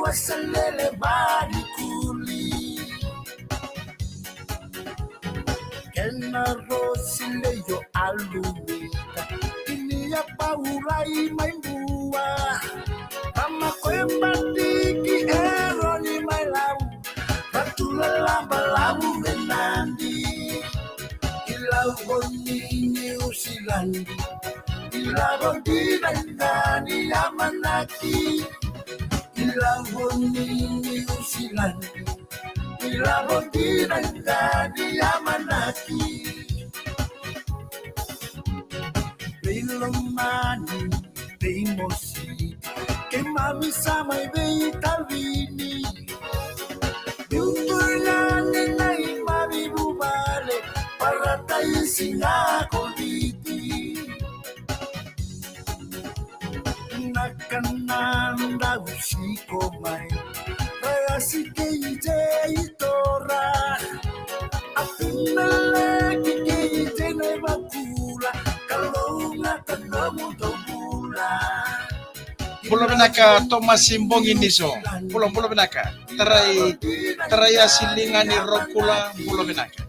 wasalele bari kuli kena rosile yo alumita ini ya paurai maimbuwa kama kwemba tiki eroni mailau batula lamba labu menandi ilau boni New Zealand ilau dinangani Yamanaki ilau boni New Zealand ilau dinangani Yamanaki Belomani Beimosi que mami sama be tavini Yungulani na imami bubale para taisi na koliti Nakananda usiko mai Rayasike ije itora Apinaleki ke ije ne bakula Kalau ngatamu tobula Pulau Benaka Thomas Simbongi Niso Pulau Benaka Teraya Silingani Rokula Pulau Benaka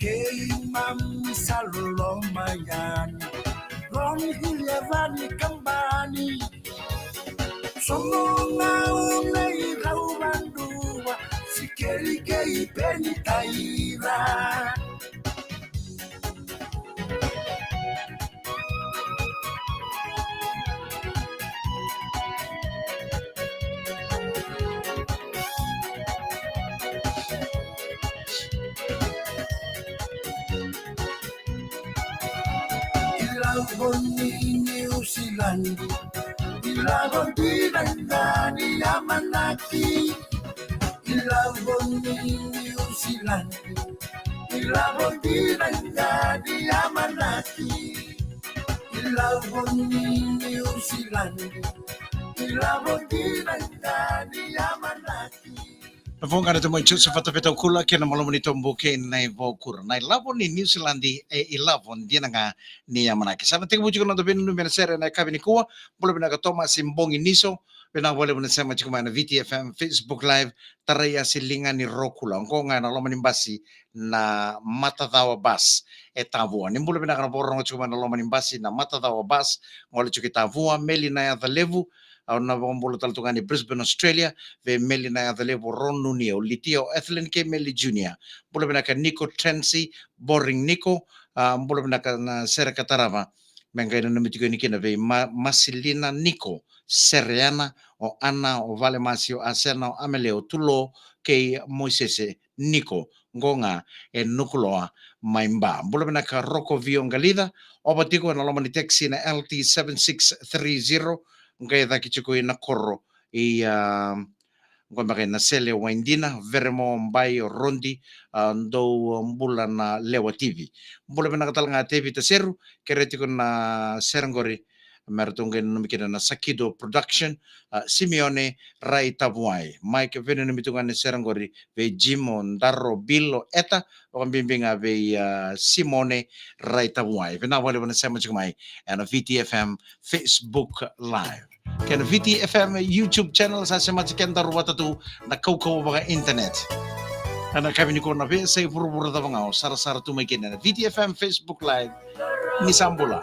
Keimam Salomayani Ron Hilyavani Kambani Somonga unai Raubandua Sikeli kei peni taira Boni New Zealand Ilagon dinangani Yamanaki Ilagon New Zealand Ilagon dinangani Yamanaki Ilagon New Zealand Ilagon dinangani Yamanaki Navonga na tumoy Joseph at Petau Kula kaya naman ni Tomboke na Vokura. Na ilabon ni New Zealand ilabon dia nga ni Yamanaki. Sana tingin mo juga na tabi nung minasera na kabi ni Kuwa. Boleh binaka Thomas Simbongi Niso. Binaka boleh binasema chikuma na VTFM Facebook Live. Taraya silingan ni Rokula. Ang nga na loman imbasi na matatawa bas etavua. Nimbula binaka na porong chikuma na loman imbasi na matatawa bas. Ngole chukitavua meli na ya levu. Na bombolo taltungan di Brisbane Australia ve meli na yadale Ron Nunio litio Ethelyn K Meli Junior bolo benaka Nico Trency Boring Nico bolo benaka na Sera Katarava mengai na namitigo ni kina ve Masilina Nico Seriana o Ana o Vale Masio Asena o Ameleo Tulo ke Moisese Nico ngonga e nukuloa maimba bolo benaka Rocco Viongalida o batiko na lomani taxi na LT 7630 ngai daki chukui na korro i ngomake na sele waindina veremo mbai rondi ndo mbula na lewa TV mbula bena katal nga TV taseru kereti na serangori mertungen numikina na Sakido Production Simeone Rai Tabuai Mike venu numitungan na serangori ve Jimo Ndarro Billo eta o bimbinga ve Simone Rai Tabuai vena wale wana sema chukumai and VTFM Facebook Live Ken VTFM YouTube channel sa semachikan darwata tu na kaukaw mga internet. Ana kami ni ko na be say puro-puro ta mga sara-sara tu may na VTFM Facebook Live ni Sambula.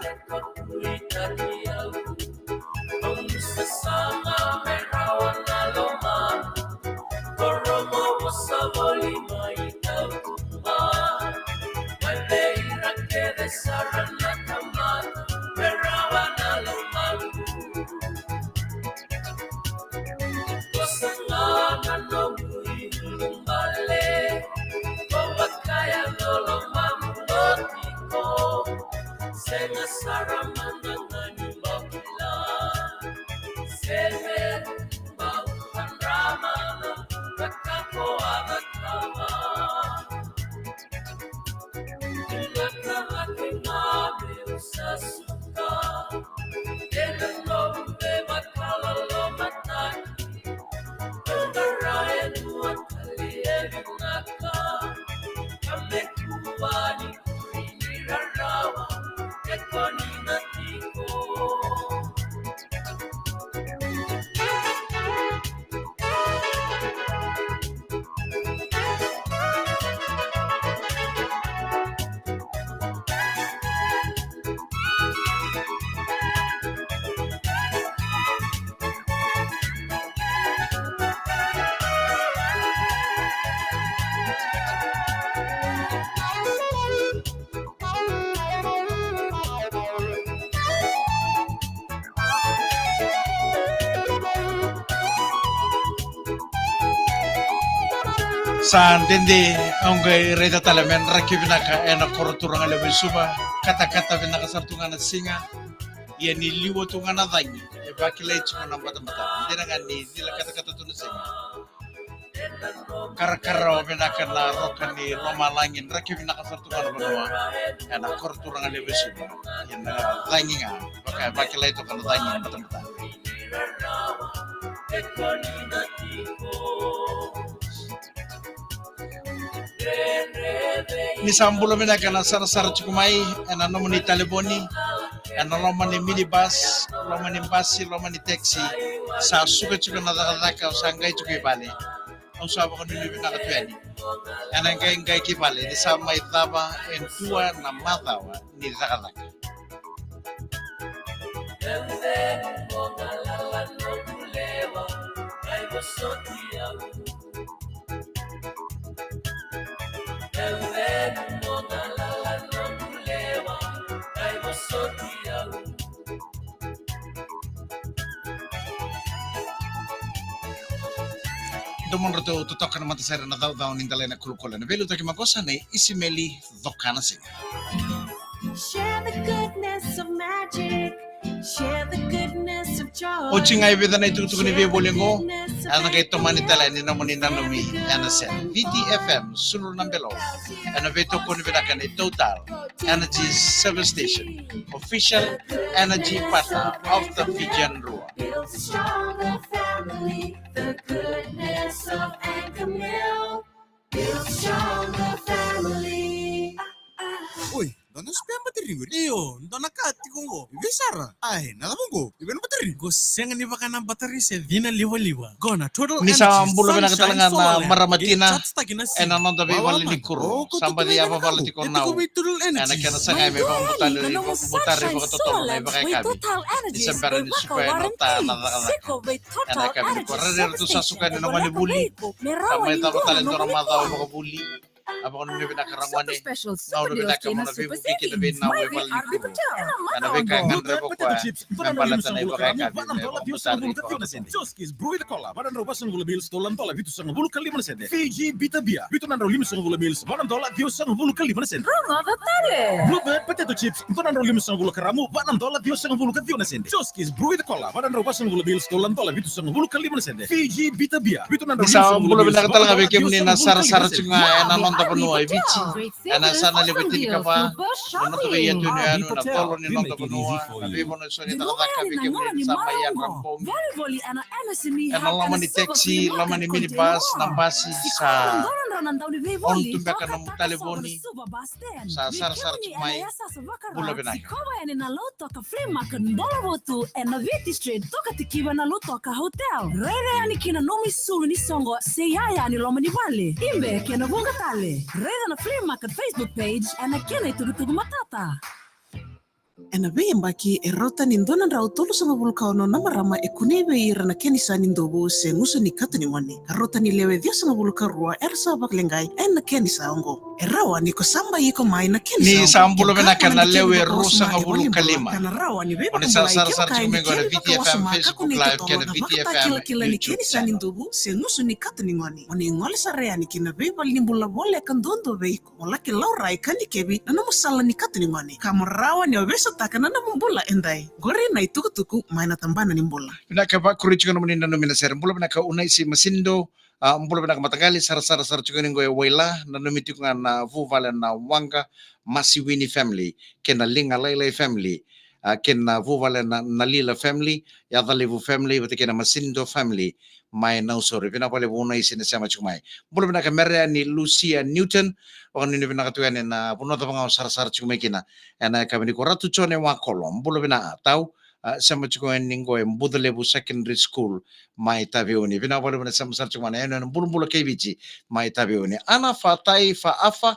Sandindi ongai reda talamen rakibinaka ena koroturanga lebe suba kata-kata binaka sartungana singa ya ni liwo tungana danyi e bakile chuna mata-mata ndira ni dila kata-kata tunu singa kara-kara binaka na rokani roma langin rakibinaka sartungana benua ena koroturanga lebe suba ya na danyi nga bakile itu kana danyi mata-mata ni sambulo mina kana sar chukumai ena nomoni taleboni ena lomani minibus lomani basi lomani taxi sa suka chuka na daka sa ngai chuki bale au sa ba ni bina ka tuani ena ngai ki bale ni sa mai taba en tua na madawa ni daka Domon roto tutokan mata sera na daw nindalay na kulukulan. Velo taki makosa na isimeli dokana singa. Share the goodness of magic. Share the goodness of joy. Oching ay vida na itutuko ni Via Bolingo. Ano kay tumanitala ni naman ninanumi. Ano siya. VTFM, Sulur ng Belo. Ano veto ko ni Vinakan ni Total Energy Service Station. Official energy partner of the Fijian Rua. Build a stronger family. The goodness of Anchor Milk. Build a stronger family. Uy, doon spam bateri mo. Iyo, doon nakati ko ngo. Ibisara. Ay, nalamang ko. Ibin bateri. Goseng ni baka ng battery sa dina liwa-liwa. Gona total Ni sa ambulo sunshine, pinakatalanga na solar, maramatina. Gitsa na En anon tabi wali ni kuro. Sambadi apa wali ti konaw. Ana kana sa ngay may bang butalo ni butari ba totoo na iba kay kabi. Isambara ni sukway nota na nakaka. Ana kabi ni korrer to sa sukan ni naman ni buli. Kamay tabo talento na mataw mo buli. Apa kono ni binakarangwan ni. Now ni binakamo na bibu kiki na bin na wali ni kuro. Ana be kay ngandre po kwa. Nambalata na iba kay kabi. Butari ko. Joskis Bruid Cola, badan roba $1 bills, $1 vitu $1 kali mana sende. Fiji Bita Bia, vitu nandro $5 bills, $1 dio $1 kali mana sende. Bluebird Potato Chips, vitu nandro $5 karamu, $1 dio $1 kali mana sende. Joskis Bruid Cola, badan roba $1 bills, $1 vitu $1 kali mana sende. Fiji Bita Bia, vitu nandro Isa $5 bulo bills, binakatalanga $1 bikim ni dio na $1 sar kali chunga ena non tapo no ay bichi. Ana sana libiti ka pa. Ano to kaya tu ni ano na tolo ni non tapo no. Abi mo na so ni takaka bikim ni sa mayan rampong. Ano laman ni taxi, laman ni minibus, ng basi sa on tumbaka ng taliboni sa sar-sar chumay bula binay. Ena be mbaki erota ni ndona nda utolo sanga vulka ono na marama e kunebe ira na kenisa ni ndobo se nguso ni kata ni wane. Erota ni lewe dia sanga vulka rua ersa baklengai ena kenisa ongo. Erawa ni kosamba yiko mai na kenisa. Ni sambulo binaka na lewe rusa nga vulka lima. Kana rawa ni beba Oni sar chumengo na VTFM Facebook Live kena VTFM kila ni kenisa ni ndobo se nguso ni kata ni wane. Oni ngole sarea ni kina beba ni mbula bole kandondo beiko. Walaki laura ikani kebi na musala ni kata ni wane. Kamarawa ni obesa takana na mbola endai gore na itukutuku maina tambana ni mbola pinaka pa kurichiko no minda no minasera mbola pinaka unai si masindo mbola pinaka matagali sar chiko ningo e waila na nomitiku na vuvale na wanga Masiwini family kena linga lailai family kena vuvale na lila family ya dalivu family bati kena masindo family mai na usori pinaka pale unai si nasema chumai mbola pinaka merea ni Lucia Newton wakani ni pinaka tuane na punota panga sar chumai kina ena kami ko ratu chone wa kolom bulu bina tau sama chuko ningo em budalebu secondary school mai tabioni bina bulu bina sama sar chuma ena bulu kebiji mai tabioni ana fatai fa afa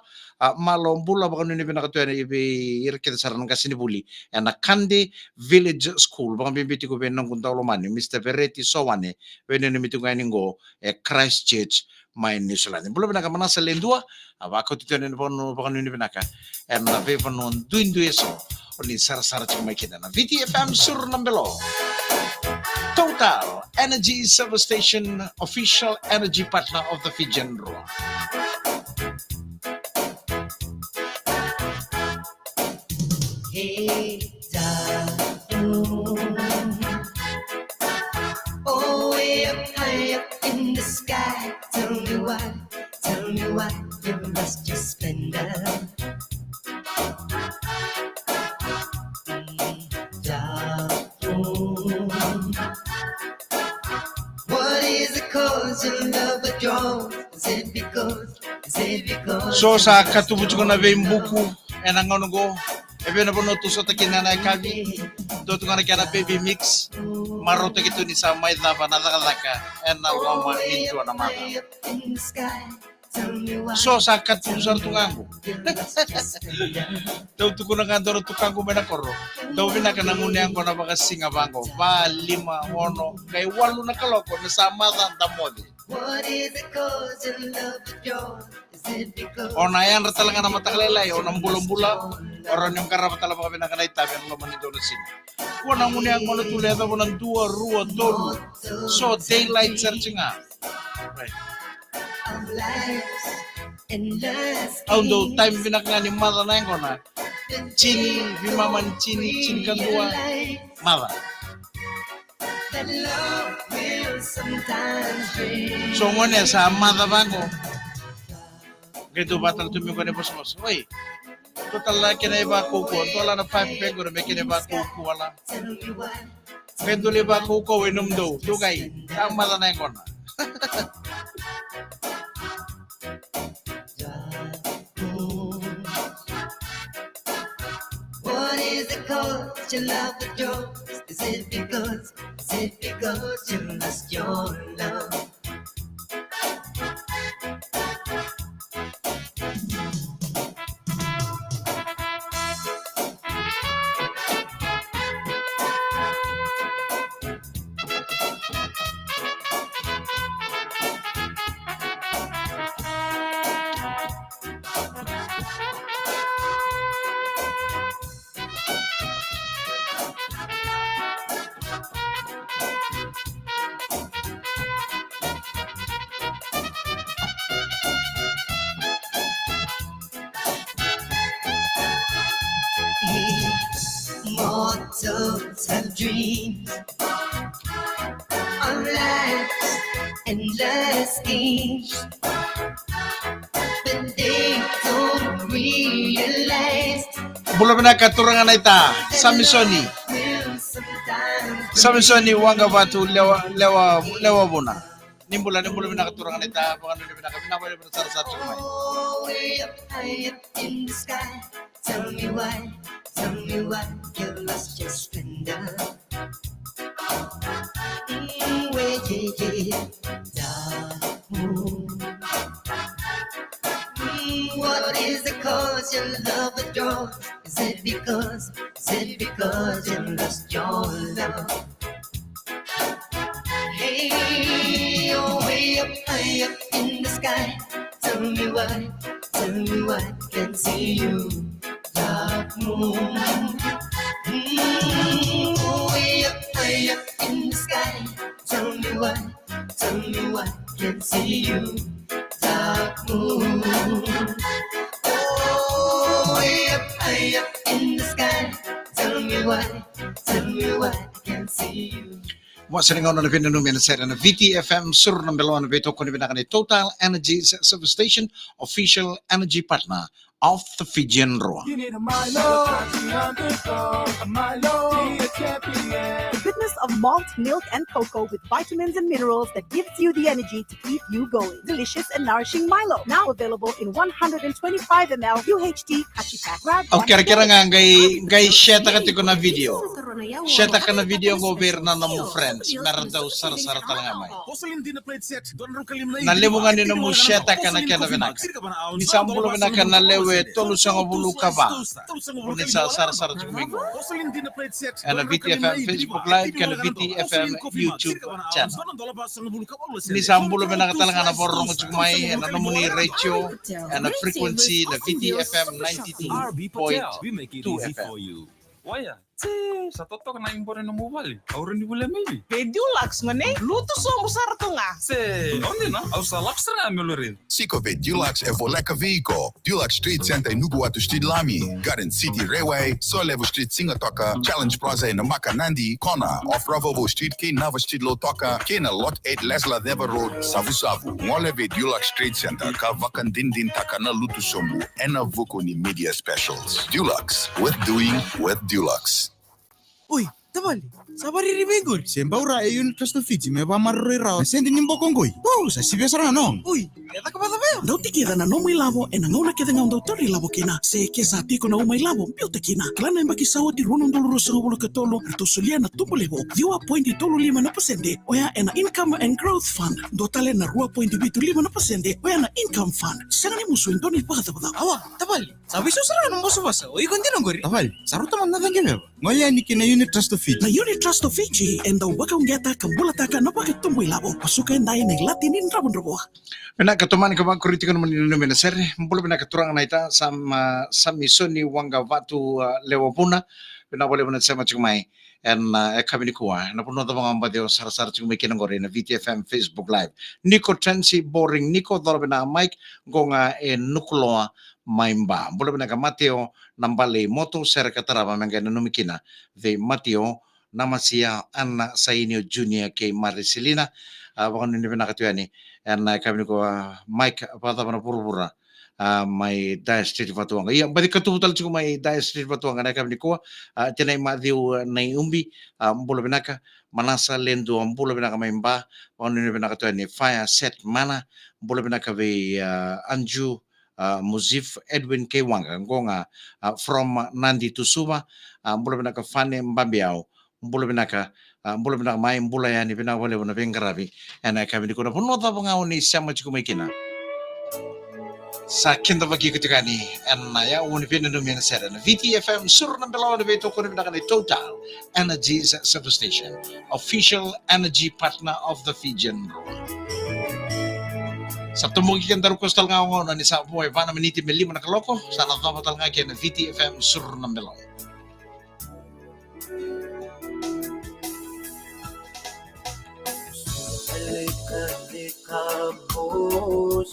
malom bula bakon ni bina katuane ibi irkita saran kasini buli ena Kandi Village School bakon bimbiti ko ben nang kuntalo mani Mr. Veretti Sowane ben ni mitu ningo Christchurch mai New Zealand bulu bina kamana selendua abako titone bono bakon ni bina ka ena be bonon duindu eso ni sar-sar cuma kita na VTFM Sur Nambelo. Total Total Energy Service Station, official energy partner of the Fijian Roa. Hey, oh, way up high up in the sky. Tell me why you lost your splendor. What is the cause your love withdraws? Is it because? So sa katubut ko na buku enang go ebe na bono tuso takina na kabi do to kana kana baby mix maroto gitu ni sa mai da bana da ka ena mama into na mama. In the sky. Tell me why So sa katubusar tungango you lost your splendor. daw to kuna kandoro tukango mena korro daw bina kana ngunyang ko na baka singa bango ba lima ono kay walu na kaloko na sa mata damodi. What is the cause your love withdraws? Is it because? Ona yan ratala nga na matakalelay onang bulong-bula oron yung karabatala mga binakanay tabi ang laman nito na sin. Wana muna ang mga tuleda mo ng 2, 2, 3. So daylight searching nga. Right. Of lives endless Ang do games. time binakanga ni mata na yung kona. Chini, bimaman chini kandua. Mata. That love will sometimes bring. So ngone sa mata bango. Gitu batal tumi ko ni bos. Oy. Total la kena iba kuko. Tola na 5 pego na kena iba kuko wala. Tell me why. Kendo liba kuko winum do. Dugay. Ang mata na yung kona. What is the cause your love withdraws? Is it because you lost your love? Mortals have dreams of life's endless schemes, but they don't realize Bulo na katurangan na ita. Samisoni. will sometimes Samisoni wanga batu lewa buna. Nimbula na katurangan na ita. Baka nila binakabinabali mo sa sarasat sumay. oh, way up high up in the sky. Tell me why you lost your splendor. Way, yeah. Dark moon. What is the cause your love withdraws? Is it because you lost your love? Hey, oh, way up high up in the sky. Tell me why can't see you, dark moon. Way up high up in the sky. Tell me why can't see you, dark moon. Oh, way up high up in the sky. Tell me why I can't see you. Mo seringaw na nabin na sera na VTFM sur ng Belawan Beto ko nabin na Total Energy Service Station, official energy partner of the Fijian Roa. You need a Milo, a Milo, be a champion. The goodness of malt, milk, and cocoa with vitamins and minerals that gives you the energy to keep you going. Delicious and nourishing Milo. Now available in 125 ml UHT Kachi Pack. Grab O one kira-kira today. nga gay share ka ko na video. Share ka na video ngo ver na mo friends. Meron daw sar-sar talaga may. Hoselin din na plate set. Doon ro kalim na. Nalimungan din mo share ka na kaya na binak. Ni sambulo na ka na lewe tolu sa bulu ka ba. Ni sa sar-sar jumingo. Hoselin din na plate set. Ano VTFM Facebook Live, kano VTFM YouTube channel. Ni sambulo na talaga na borong mo chumay, ano mo ni ratio, ano frequency na VTFM 92.2 FM. We make it easy FM. for you. Why? Sa totoo ka na impore no mobile. Auro ni bule mili. Dulux ngone, luto somo sartonga. Se, onde na? Au sa lapstra melorin. Sikove Dulux é voleca veículo. Dulux Street Center em Nuguatu Street Lami. Garden City Railway. Solevo Street Singatoka. Challenge Plaza em Makanandi. Kona. Off Ravovo Street. K Nava Street Lotoka. K na Lot 8 Lesla Deva Road. Savu Savu. Ngoleve Dulux Street Center. Ka vakandindin takana lutu sombu. Ena vuko ni media specials. Dulux. With doing with Dulux. Uy, tabali. Sabari ribengor. Semba ura e yun trust Fiji me ba marrera. Sendi nimbo kongoi. Oh, sa sibesara no. Uy, eta ka bata veo. Dau tikira na no mai lavo e na ngauna ke ngau dau tori lavo kina. Se ke sa tiko na umai lavo pio te kina. Klana mbaki sawa di rono ndolo sa ngolo ke tolo. To solia na tupo levo. Diwa point di tolo 5%. Oya e na income and growth fund. Dotale na 2.5%. Oya na income fund. Sanga ni musu ndoni pagata pagata. Awa, tabali. Sabi susara no moso basa. Uy, kontino gori. Tabali. Saruta man na vengebe. Ngoya ni kina unit trust Fiji. Na unit trust of Fiji enda waka ungeta kambula taka na pake tumbo ilabo. Pasuka endai na latinin rabon rabo. Pena katuman ka makuriti ko naman nino menaser. Mbolo pena katurang na ita sa misoni wanga watu lewapuna. Pena boleh menat sama cumai. En kami ni kuah. Na puno tabang amba dio sar-sar cumai kinanggore na VTFM Facebook Live. Niko Trensi boring Niko dolo pena Mike gonga nukuloa maimba. Boleh pena ka Mateo nambale moto ser kataraba mengena numikina. Ve Mateo nama siya Anna Sainio Junior kay Maricelina. Bakon hindi pinakatuyan ni. And kami ko Mike pata pa na pura-pura. May Dire Street Batuanga. Iya, balik katutal ko may Dire Street Batuanga na kami ko. Tinay madiw na umbi. Mbulo pinaka. Manasa lendo. Mbulo pinaka may mba. Bakon hindi pinakatuyan ni Fire Set Mana. Mbulo pinaka may Anju Muzif Edwin K. Wanga. Nga from Nandi to Suma. Mbulo pinaka Fane Mbambiao. Mbulo pinaka may mbula yani pinawale na pengarabi ana kami ko na puno ta pangaw ni sama chiku may kina sa kinda bagi kutikani ana ya uni pinano mina sera na VTFM sur ng belaw na beto ko na ni Total Energies Substation, official energy partner of the Fijian Road. Sa tumugi kan daru kostal nga na ni sa boy pa na miniti mili mo nakaloko sa natapatal nga kaya na VTFM sur ng belaw. Dekat di kampus